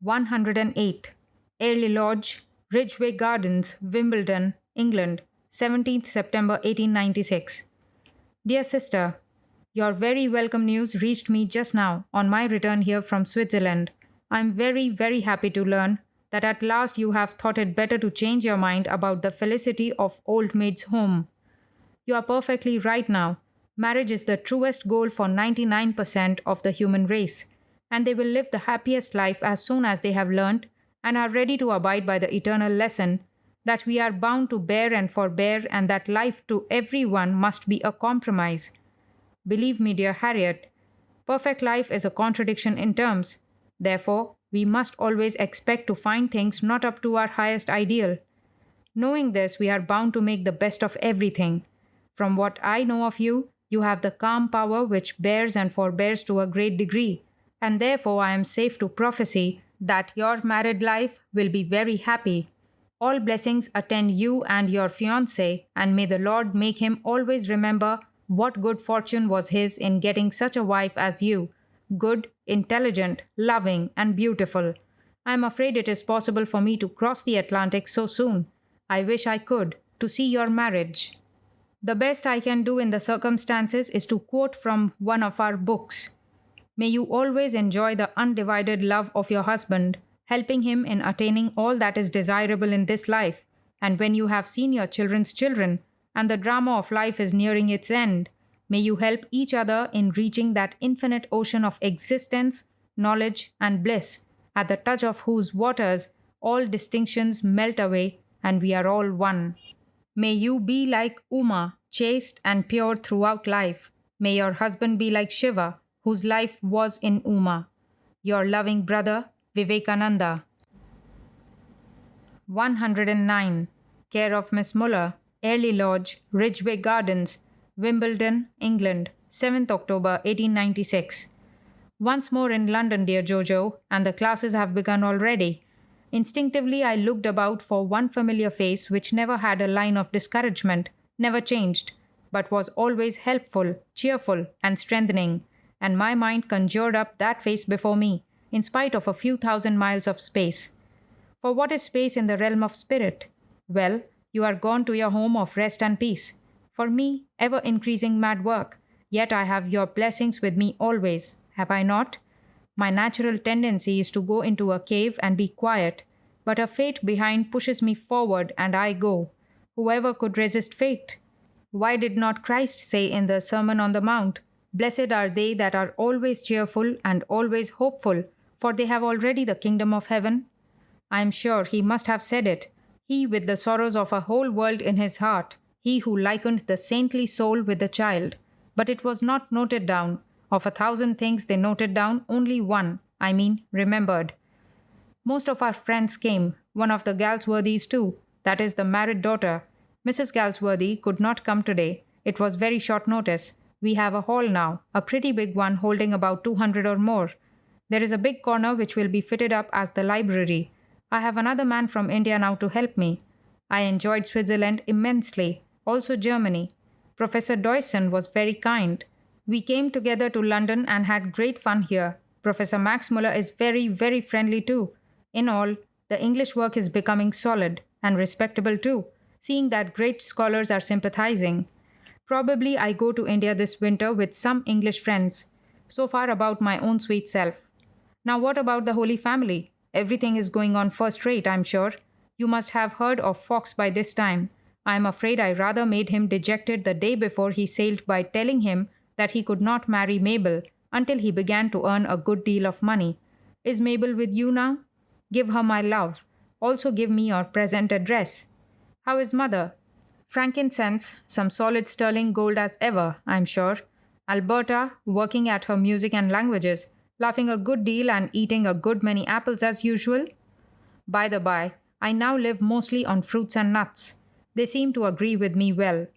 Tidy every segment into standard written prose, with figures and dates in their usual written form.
108, Airlie Lodge, Ridgeway Gardens, Wimbledon, England, 17th September 1896. Dear sister, your very welcome news reached me just now on my return here from Switzerland. I am very, very happy to learn that at last you have thought it better to change your mind about the felicity of old maids' home. You are perfectly right now. Marriage is the truest goal for 99% of the human race, and they will live the happiest life as soon as they have learnt and are ready to abide by the eternal lesson that we are bound to bear and forbear, and that life to everyone must be a compromise. Believe me, dear Harriet, perfect life is a contradiction in terms. Therefore, we must always expect to find things not up to our highest ideal. Knowing this, we are bound to make the best of everything. From what I know of you, you have the calm power which bears and forbears to a great degree, and therefore I am safe to prophesy that your married life will be very happy. All blessings attend you and your fiancé, and may the Lord make him always remember what good fortune was his in getting such a wife as you. Good, intelligent, loving, and beautiful. I am afraid it is possible for me to cross the Atlantic so soon. I wish I could, to see your marriage. The best I can do in the circumstances is to quote from one of our books. May you always enjoy the undivided love of your husband, helping him in attaining all that is desirable in this life, and when you have seen your children's children, and the drama of life is nearing its end, may you help each other in reaching that infinite ocean of existence, knowledge, and bliss, at the touch of whose waters all distinctions melt away and we are all one. May you be like Uma, chaste and pure throughout life. May your husband be like Shiva, whose life was in Uma. Your loving brother, Vivekananda. 109. Care of Miss Muller, Airlie Lodge, Ridgeway Gardens, Wimbledon, England, 7th October 1896. Once more in London, dear Jojo, and the classes have begun already. Instinctively I looked about for one familiar face which never had a line of discouragement, never changed, but was always helpful, cheerful, and strengthening, and my mind conjured up that face before me, in spite of a few thousand miles of space. For what is space in the realm of spirit? Well, you are gone to your home of rest and peace. For me, ever-increasing mad work, yet I have your blessings with me always, have I not? My natural tendency is to go into a cave and be quiet, but a fate behind pushes me forward and I go. Whoever could resist fate? Why did not Christ say in the Sermon on the Mount, "Blessed are they that are always cheerful and always hopeful, for they have already the kingdom of heaven"? I am sure he must have said it, he with the sorrows of a whole world in his heart, he who likened the saintly soul with the child. But it was not noted down. Of 1,000 things they noted down, only one, remembered. Most of our friends came, one of the Galsworthys too, that is the married daughter. Mrs. Galsworthy could not come today. It was very short notice. We have a hall now, a pretty big one holding about 200 or more. There is a big corner which will be fitted up as the library. I have another man from India now to help me. I enjoyed Switzerland immensely, also Germany. Professor Deussen was very kind. We came together to London and had great fun here. Professor Max Muller is very, very friendly too. In all, the English work is becoming solid and respectable too, seeing that great scholars are sympathizing. Probably I go to India this winter with some English friends. So far about my own sweet self. Now what about the Holy Family? Everything is going on first rate, I'm sure. You must have heard of Fox by this time. I am afraid I rather made him dejected the day before he sailed by telling him that he could not marry Mabel until he began to earn a good deal of money. Is Mabel with you now? Give her my love. Also give me your present address. How is mother? Frankincense, some solid sterling gold as ever, I'm sure. Alberta, working at her music and languages, laughing a good deal and eating a good many apples as usual. By the by, I now live mostly on fruits and nuts. They seem to agree with me well.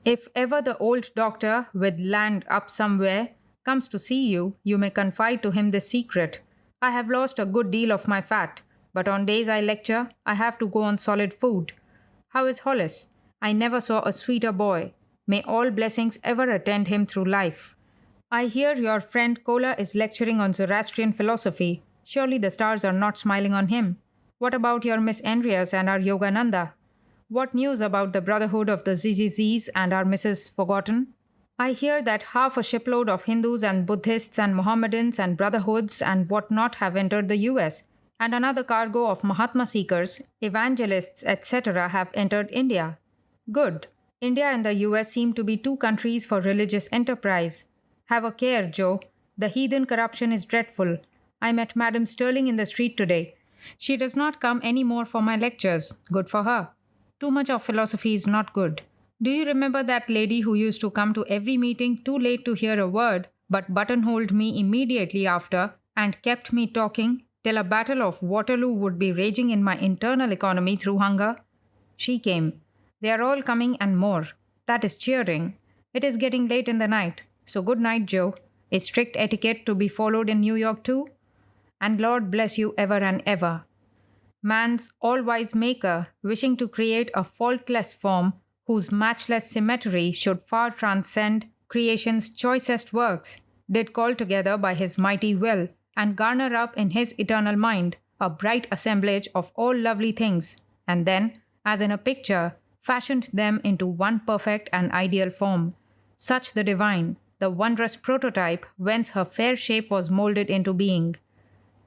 If ever the old doctor, with land up somewhere, comes to see you, you may confide to him this secret. I have lost a good deal of my fat, but on days I lecture, I have to go on solid food. How is Hollis? I never saw a sweeter boy. May all blessings ever attend him through life. I hear your friend Kola is lecturing on Zoroastrian philosophy. Surely the stars are not smiling on him. What about your Miss Andreas and our Yogananda? What news about the Brotherhood of the ZZZs and our Mrs. Forgotten? I hear that half a shipload of Hindus and Buddhists and Mohammedans and Brotherhoods and what not have entered the US, and another cargo of Mahatma seekers, evangelists, etc. have entered India. Good. India and the US seem to be two countries for religious enterprise. Have a care, Joe. The heathen corruption is dreadful. I met Madam Sterling in the street today. She does not come any more for my lectures. Good for her. Too much of philosophy is not good. Do you remember that lady who used to come to every meeting too late to hear a word, but buttonholed me immediately after and kept me talking till a battle of Waterloo would be raging in my internal economy through hunger? She came. They are all coming and more. That is cheering. It is getting late in the night. So good night, Joe. Is strict etiquette to be followed in New York too? And Lord bless you ever and ever. Man's all-wise maker, wishing to create a faultless form whose matchless symmetry should far transcend creation's choicest works, did call together by his mighty will and garner up in his eternal mind a bright assemblage of all lovely things, and then, as in a picture, fashioned them into one perfect and ideal form. Such the divine, the wondrous prototype whence her fair shape was moulded into being.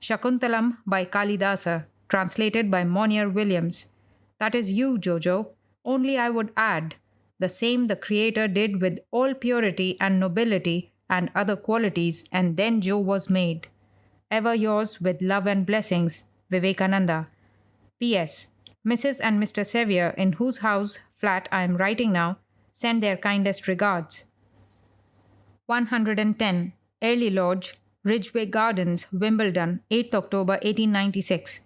Shakuntalam by Kalidasa, translated by Monier Williams. That is you, Jojo. Only I would add, the same the Creator did with all purity and nobility and other qualities, and then Joe was made. Ever yours with love and blessings, Vivekananda. P.S. Mrs. and Mr. Sevier, in whose house flat I am writing now, send their kindest regards. 110. Early Lodge, Ridgeway Gardens, Wimbledon, 8th October 1896.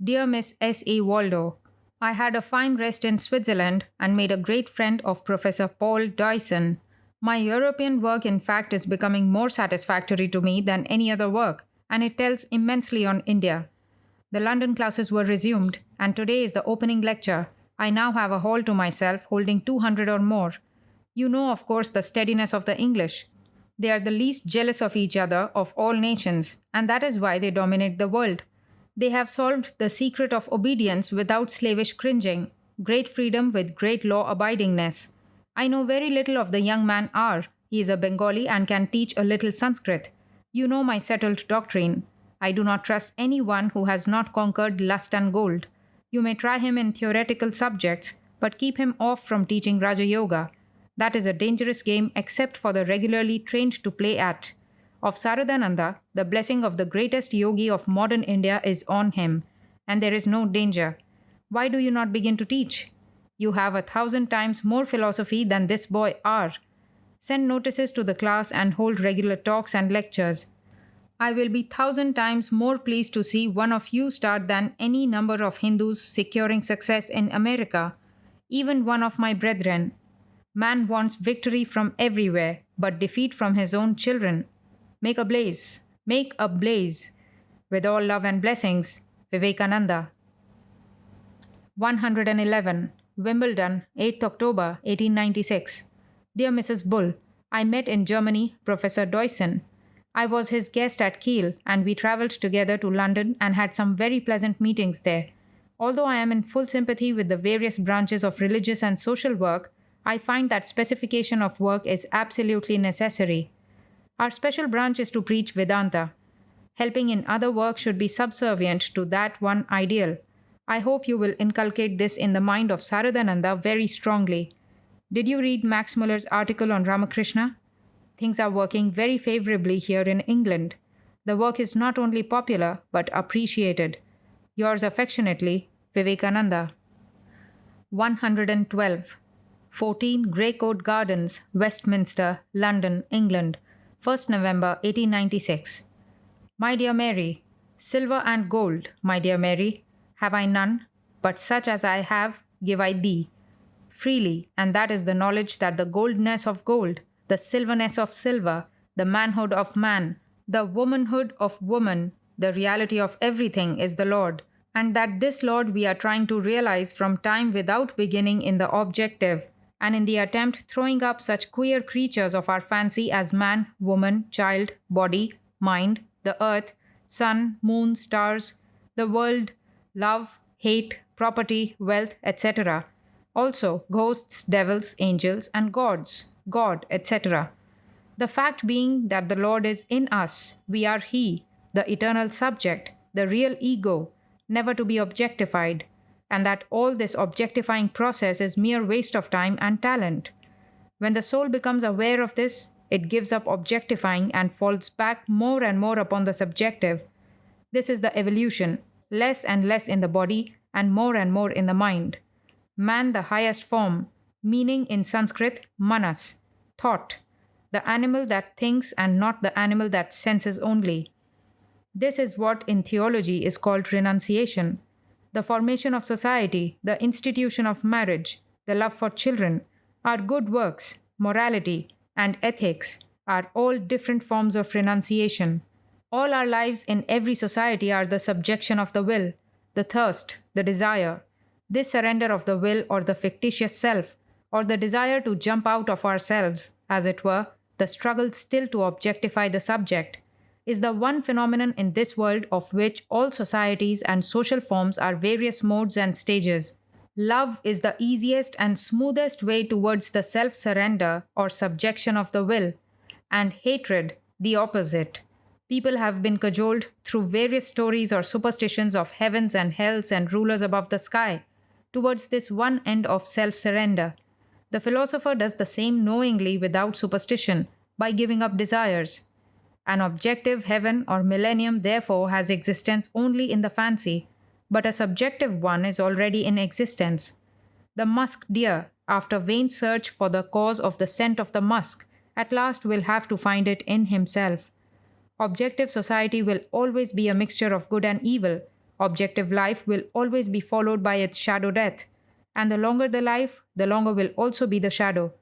Dear Miss S. E. Waldo, I had a fine rest in Switzerland and made a great friend of Professor Paul Dyson. My European work, in fact, is becoming more satisfactory to me than any other work, and it tells immensely on India. The London classes were resumed, and today is the opening lecture. I now have a hall to myself, holding 200 or more. You know, of course, the steadiness of the English. They are the least jealous of each other of all nations, and that is why they dominate the world. They have solved the secret of obedience without slavish cringing, great freedom with great law-abidingness. I know very little of the young man R. He is a Bengali and can teach a little Sanskrit. You know my settled doctrine. I do not trust anyone who has not conquered lust and gold. You may try him in theoretical subjects, but keep him off from teaching Raja Yoga. That is a dangerous game except for the regularly trained to play at. Of Saradananda, the blessing of the greatest yogi of modern India is on him, and there is no danger. Why do you not begin to teach? You have 1,000 times more philosophy than this boy R. Send notices to the class and hold regular talks and lectures. I will be 1,000 times more pleased to see one of you start than any number of Hindus securing success in America, even one of my brethren. Man wants victory from everywhere, but defeat from his own children. Make a blaze. With all love and blessings, Vivekananda. 111. Wimbledon, 8th October 1896. Dear Mrs. Bull, I met in Germany Professor Deussen. I was his guest at Kiel, and we travelled together to London and had some very pleasant meetings there. Although I am in full sympathy with the various branches of religious and social work, I find that specification of work is absolutely necessary. Our special branch is to preach Vedanta. Helping in other work should be subservient to that one ideal. I hope you will inculcate this in the mind of Saradananda very strongly. Did you read Max Muller's article on Ramakrishna? Things are working very favorably here in England. The work is not only popular, but appreciated. Yours affectionately, Vivekananda. 112. 14 Greycoat Gardens, Westminster, London, England, 1st November 1896. My dear Mary, silver and gold, my dear Mary, have I none, but such as I have give I thee, freely, and that is the knowledge that the goldness of gold, the silverness of silver, the manhood of man, the womanhood of woman, the reality of everything is the Lord, and that this Lord we are trying to realize from time without beginning in the objective, and in the attempt throwing up such queer creatures of our fancy as man, woman, child, body, mind, the earth, sun, moon, stars, the world, love, hate, property, wealth, etc. Also, ghosts, devils, angels, and gods, God, etc. The fact being that the Lord is in us, we are He, the eternal subject, the real ego, never to be objectified, and that all this objectifying process is mere waste of time and talent. When the soul becomes aware of this, it gives up objectifying and falls back more and more upon the subjective. This is the evolution, less and less in the body and more in the mind. Man, the highest form, meaning in Sanskrit, manas, thought, the animal that thinks and not the animal that senses only. This is what in theology is called renunciation. The formation of society, the institution of marriage, the love for children, our good works, morality, and ethics are all different forms of renunciation. All our lives in every society are the subjection of the will, the thirst, the desire. This surrender of the will or the fictitious self, or the desire to jump out of ourselves, as it were, the struggle still to objectify the subject, is the one phenomenon in this world of which all societies and social forms are various modes and stages. Love is the easiest and smoothest way towards the self-surrender or subjection of the will, and hatred the opposite. People have been cajoled through various stories or superstitions of heavens and hells and rulers above the sky towards this one end of self-surrender. The philosopher does the same knowingly without superstition by giving up desires. An objective heaven or millennium therefore has existence only in the fancy, but a subjective one is already in existence. The musk deer, after vain search for the cause of the scent of the musk, at last will have to find it in himself. Objective society will always be a mixture of good and evil. Objective life will always be followed by its shadow death. And the longer the life, the longer will also be the shadow.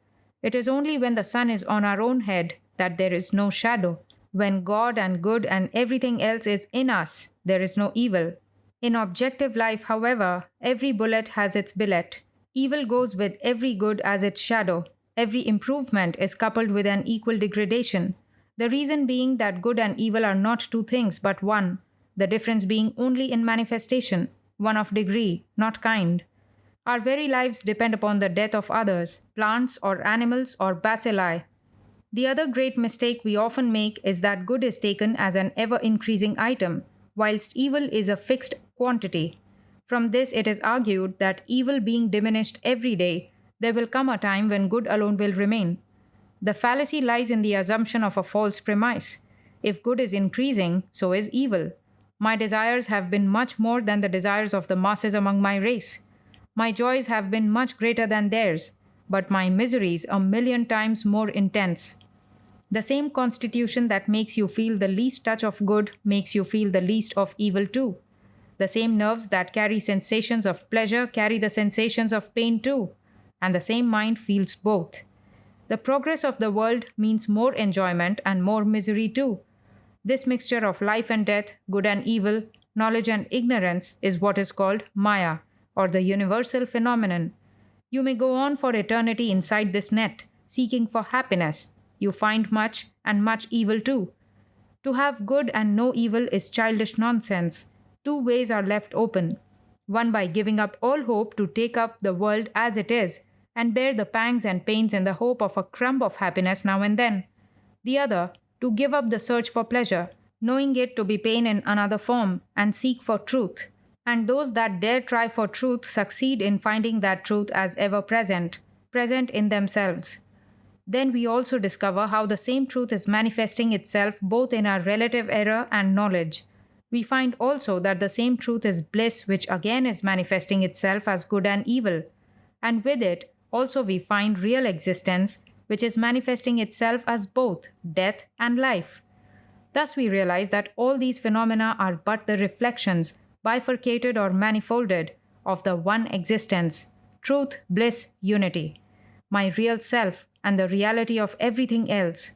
It is only when the sun is on our own head that there is no shadow. When God and good and everything else is in us, there is no evil. In objective life, however, every bullet has its billet. Evil goes with every good as its shadow. Every improvement is coupled with an equal degradation. The reason being that good and evil are not two things but one, the difference being only in manifestation, one of degree, not kind. Our very lives depend upon the death of others, plants or animals or bacilli. The other great mistake we often make is that good is taken as an ever-increasing item, whilst evil is a fixed quantity. From this it is argued that evil being diminished every day, there will come a time when good alone will remain. The fallacy lies in the assumption of a false premise. If good is increasing, so is evil. My desires have been much more than the desires of the masses among my race. My joys have been much greater than theirs, but my miseries 1,000,000 times more intense. The same constitution that makes you feel the least touch of good makes you feel the least of evil too. The same nerves that carry sensations of pleasure carry the sensations of pain too, and the same mind feels both. The progress of the world means more enjoyment and more misery too. This mixture of life and death, good and evil, knowledge and ignorance is what is called Maya, or the universal phenomenon. You may go on for eternity inside this net, seeking for happiness. You find much and much evil too. To have good and no evil is childish nonsense. Two ways are left open. One by giving up all hope to take up the world as it is and bear the pangs and pains in the hope of a crumb of happiness now and then. The other, to give up the search for pleasure, knowing it to be pain in another form, and seek for truth. And those that dare try for truth succeed in finding that truth as ever present, present in themselves. Then we also discover how the same truth is manifesting itself both in our relative error and knowledge. We find also that the same truth is bliss, which again is manifesting itself as good and evil. And with it, also we find real existence, which is manifesting itself as both death and life. Thus we realize that all these phenomena are but the reflections, bifurcated or manifolded, of the one existence, truth, bliss, unity, my real self, and the reality of everything else.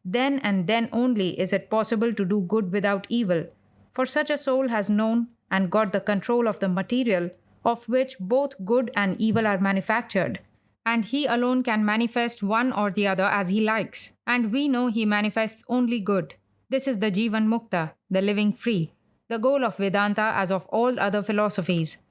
Then and then only is it possible to do good without evil, for such a soul has known and got the control of the material of which both good and evil are manufactured. And he alone can manifest one or the other as he likes, and we know he manifests only good. This is the Jivan Mukta, the living free, the goal of Vedanta as of all other philosophies.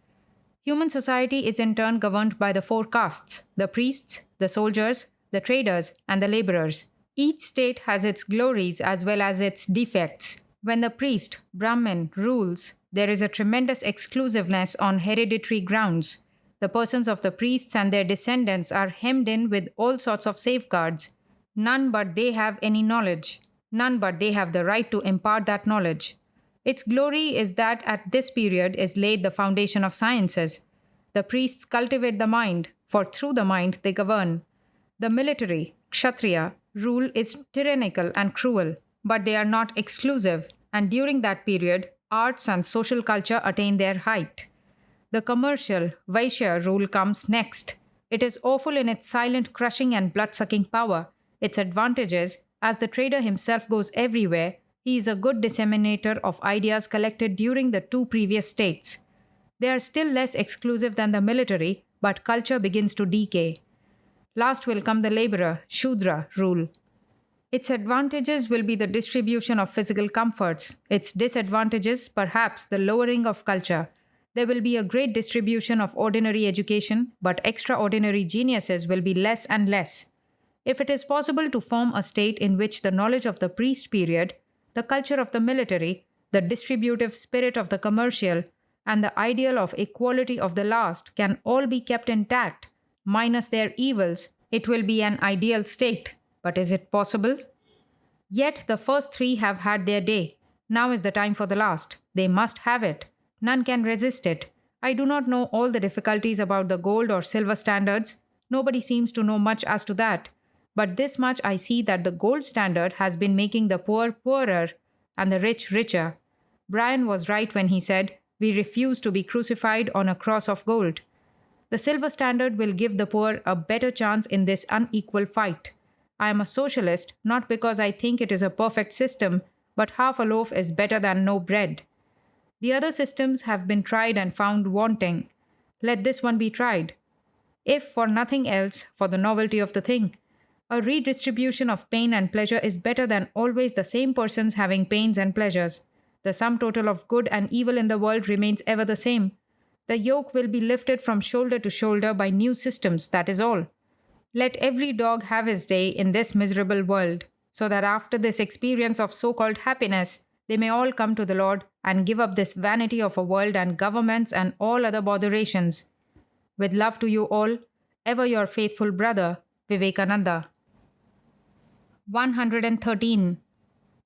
Human society is in turn governed by the four castes: the priests, the soldiers, the traders, and the laborers. Each state has its glories as well as its defects. When the priest, Brahmin, rules, there is a tremendous exclusiveness on hereditary grounds. The persons of the priests and their descendants are hemmed in with all sorts of safeguards. None but they have any knowledge. None but they have the right to impart that knowledge. Its glory is that at this period is laid the foundation of sciences. The priests cultivate the mind, for through the mind they govern. The military, Kshatriya, rule is tyrannical and cruel, but they are not exclusive, and during that period, arts and social culture attain their height. The commercial, Vaishya rule comes next. It is awful in its silent crushing and blood-sucking power. Its advantages, as the trader himself goes everywhere, he is a good disseminator of ideas collected during the two previous states. They are still less exclusive than the military, but culture begins to decay. Last will come the laborer, Shudra rule. Its advantages will be the distribution of physical comforts. Its disadvantages, perhaps, the lowering of culture. There will be a great distribution of ordinary education, but extraordinary geniuses will be less and less. If it is possible to form a state in which the knowledge of the priest period, the culture of the military, the distributive spirit of the commercial, and the ideal of equality of the last can all be kept intact, minus their evils, it will be an ideal state. But is it possible? Yet the first three have had their day. Now is the time for the last. They must have it. None can resist it. I do not know all the difficulties about the gold or silver standards. Nobody seems to know much as to that. But this much I see, that the gold standard has been making the poor poorer and the rich richer. Brian was right when he said, "We refuse to be crucified on a cross of gold." The silver standard will give the poor a better chance in this unequal fight. I am a socialist, not because I think it is a perfect system, but half a loaf is better than no bread. The other systems have been tried and found wanting. Let this one be tried. If for nothing else, for the novelty of the thing. A redistribution of pain and pleasure is better than always the same persons having pains and pleasures. The sum total of good and evil in the world remains ever the same. The yoke will be lifted from shoulder to shoulder by new systems, that is all. Let every dog have his day in this miserable world, so that after this experience of so-called happiness, they may all come to the Lord and give up this vanity of a world and governments and all other botherations. With love to you all, ever your faithful brother, Vivekananda. 113.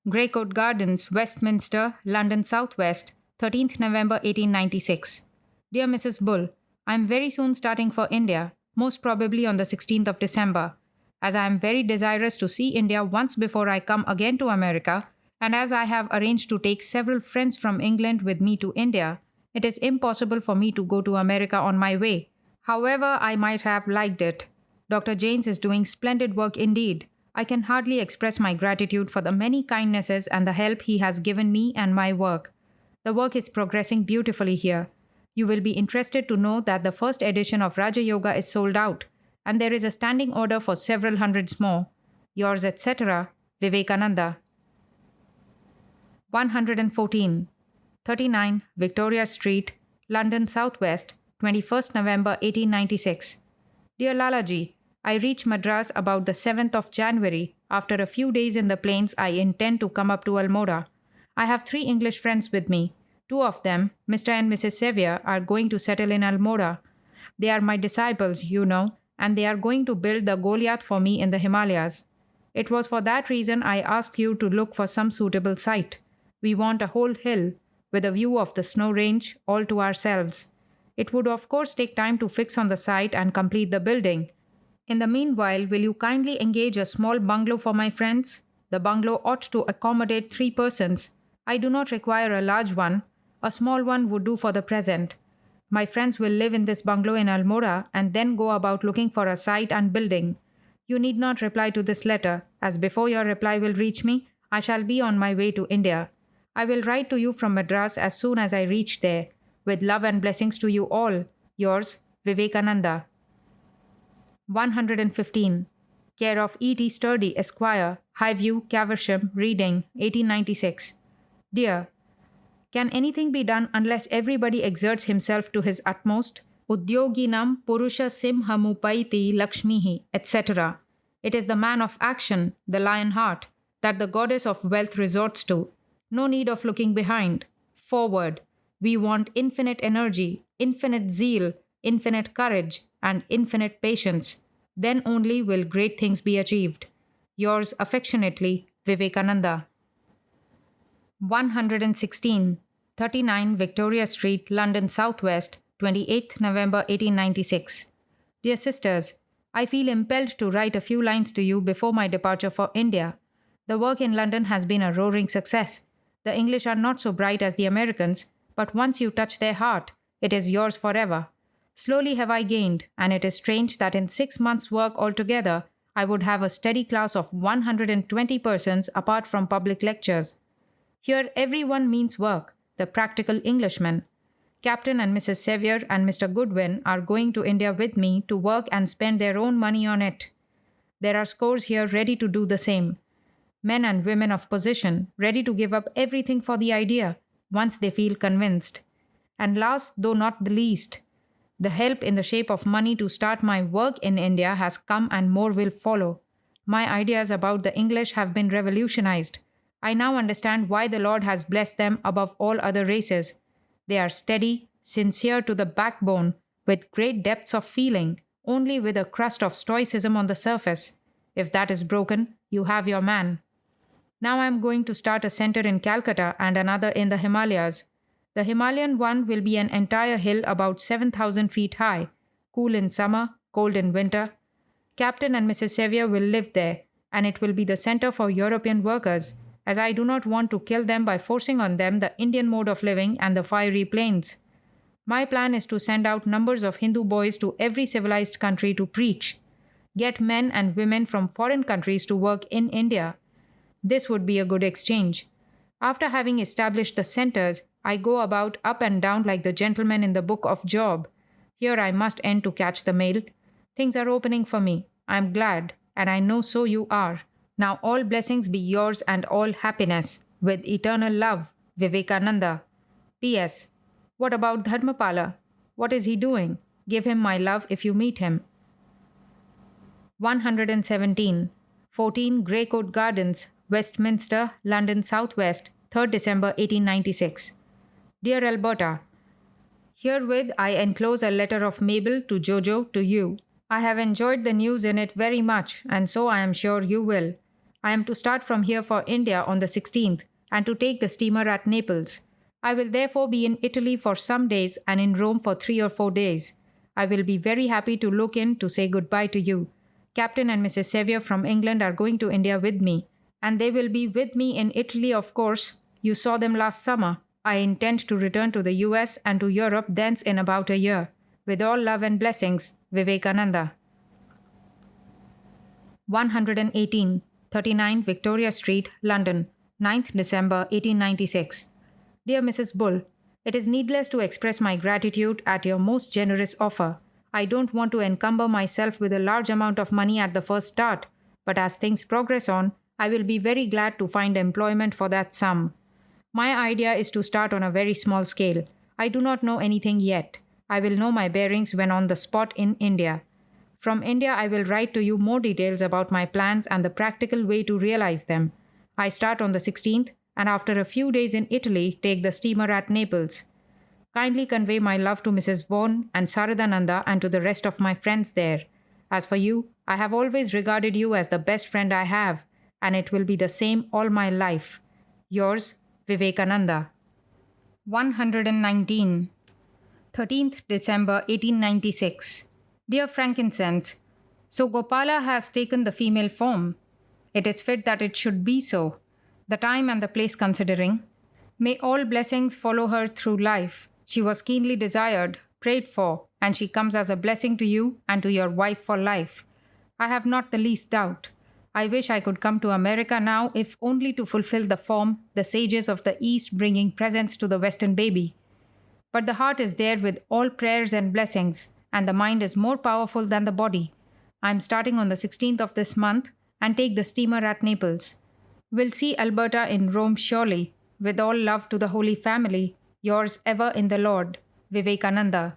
Greycoat Gardens, Westminster, London Southwest, 13th November 1896. Dear Mrs. Bull, I am very soon starting for India, most probably on the 16th of December. As I am very desirous to see India once before I come again to America, and as I have arranged to take several friends from England with me to India, it is impossible for me to go to America on my way. However, I might have liked it. Dr. Janes is doing splendid work indeed. I can hardly express my gratitude for the many kindnesses and the help he has given me and my work. The work is progressing beautifully here. You will be interested to know that the first edition of Raja Yoga is sold out, and there is a standing order for several hundreds more. Yours, etc., Vivekananda. 114. 39 Victoria Street, London Southwest, 21st November 1896. Dear Lalaji, I reach Madras about the 7th of January. After a few days in the plains, I intend to come up to Almora. I have 3 English friends with me. 2 of them, Mr. and Mrs. Sevier, are going to settle in Almora. They are my disciples, you know, and they are going to build the Goliath for me in the Himalayas. It was for that reason I asked you to look for some suitable site. We want a whole hill, with a view of the snow range, all to ourselves. It would of course take time to fix on the site and complete the building. In the meanwhile, will you kindly engage a small bungalow for my friends? The bungalow ought to accommodate 3 persons. I do not require a large one. A small one would do for the present. My friends will live in this bungalow in Almora and then go about looking for a site and building. You need not reply to this letter, as before your reply will reach me, I shall be on my way to India. I will write to you from Madras as soon as I reach there. With love and blessings to you all. Yours, Vivekananda. 115. Care of E. T. Sturdy, Esquire, Highview, Caversham, Reading, 1896. Dear, can anything be done unless everybody exerts himself to his utmost? Udyoginam Purusha Simhamupaiti Lakshmihi, etc. It is the man of action, the lion heart, that the goddess of wealth resorts to. No need of looking behind. Forward. We want infinite energy, infinite zeal, infinite courage, and infinite patience. Then only will great things be achieved. Yours affectionately, Vivekananda. 116, 39 Victoria Street, London Southwest, 28th November 1896. Dear sisters, I feel impelled to write a few lines to you before my departure for India. The work in London has been a roaring success. The English are not so bright as the Americans, but once you touch their heart, it is yours forever. Slowly have I gained, and it is strange that in 6 months' work altogether, I would have a steady class of 120 persons apart from public lectures. Here everyone means work, the practical Englishman. Captain and Mrs. Sevier and Mr. Goodwin are going to India with me to work and spend their own money on it. There are scores here ready to do the same. Men and women of position, ready to give up everything for the idea, once they feel convinced. And last, though not the least, the help in the shape of money to start my work in India has come and more will follow. My ideas about the English have been revolutionized. I now understand why the Lord has blessed them above all other races. They are steady, sincere to the backbone, with great depths of feeling, only with a crust of stoicism on the surface. If that is broken, you have your man. Now I am going to start a center in Calcutta and another in the Himalayas. The Himalayan one will be an entire hill about 7,000 feet high, cool in summer, cold in winter. Captain and Mrs. Sevier will live there, and it will be the center for European workers, as I do not want to kill them by forcing on them the Indian mode of living and the fiery plains. My plan is to send out numbers of Hindu boys to every civilized country to preach. Get men and women from foreign countries to work in India. This would be a good exchange. After having established the centers, I go about up and down like the gentleman in the book of Job. Here I must end to catch the mail. Things are opening for me. I am glad, and I know so you are. Now all blessings be yours and all happiness. With eternal love, Vivekananda. P.S. What about Dharmapala? What is he doing? Give him my love if you meet him. 117, 14 Greycoat Gardens, Westminster, London Southwest, 3rd December 1896. Dear Alberta, herewith I enclose a letter of Mabel to Jojo to you. I have enjoyed the news in it very much, and so I am sure you will. I am to start from here for India on the 16th, and to take the steamer at Naples. I will therefore be in Italy for some days and in Rome for 3 or 4 days. I will be very happy to look in to say goodbye to you. Captain and Mrs. Sevier from England are going to India with me, and they will be with me in Italy, of course. You saw them last summer. I intend to return to the US and to Europe thence in about a year. With all love and blessings, Vivekananda. 118, 39 Victoria Street, London, 9th December 1896. Dear Mrs. Bull, it is needless to express my gratitude at your most generous offer. I don't want to encumber myself with a large amount of money at the first start, but as things progress on, I will be very glad to find employment for that sum. My idea is to start on a very small scale. I do not know anything yet. I will know my bearings when on the spot in India. From India, I will write to you more details about my plans and the practical way to realize them. I start on the 16th, and after a few days in Italy, take the steamer at Naples. Kindly convey my love to Mrs. Vaughan and Saradananda and to the rest of my friends there. As for you, I have always regarded you as the best friend I have, and it will be the same all my life. Yours, Vivekananda. 119, 13th December 1896. Dear Frankincense, so Gopala has taken the female form. It is fit that it should be so, the time and the place considering. May all blessings follow her through life. She was keenly desired, prayed for, and she comes as a blessing to you and to your wife for life. I have not the least doubt. I wish I could come to America now, if only to fulfill the form, the sages of the East bringing presents to the Western baby. But the heart is there with all prayers and blessings, and the mind is more powerful than the body. I am starting on the 16th of this month and take the steamer at Naples. Will see Alberta in Rome surely. With all love to the Holy Family, yours ever in the Lord, Vivekananda.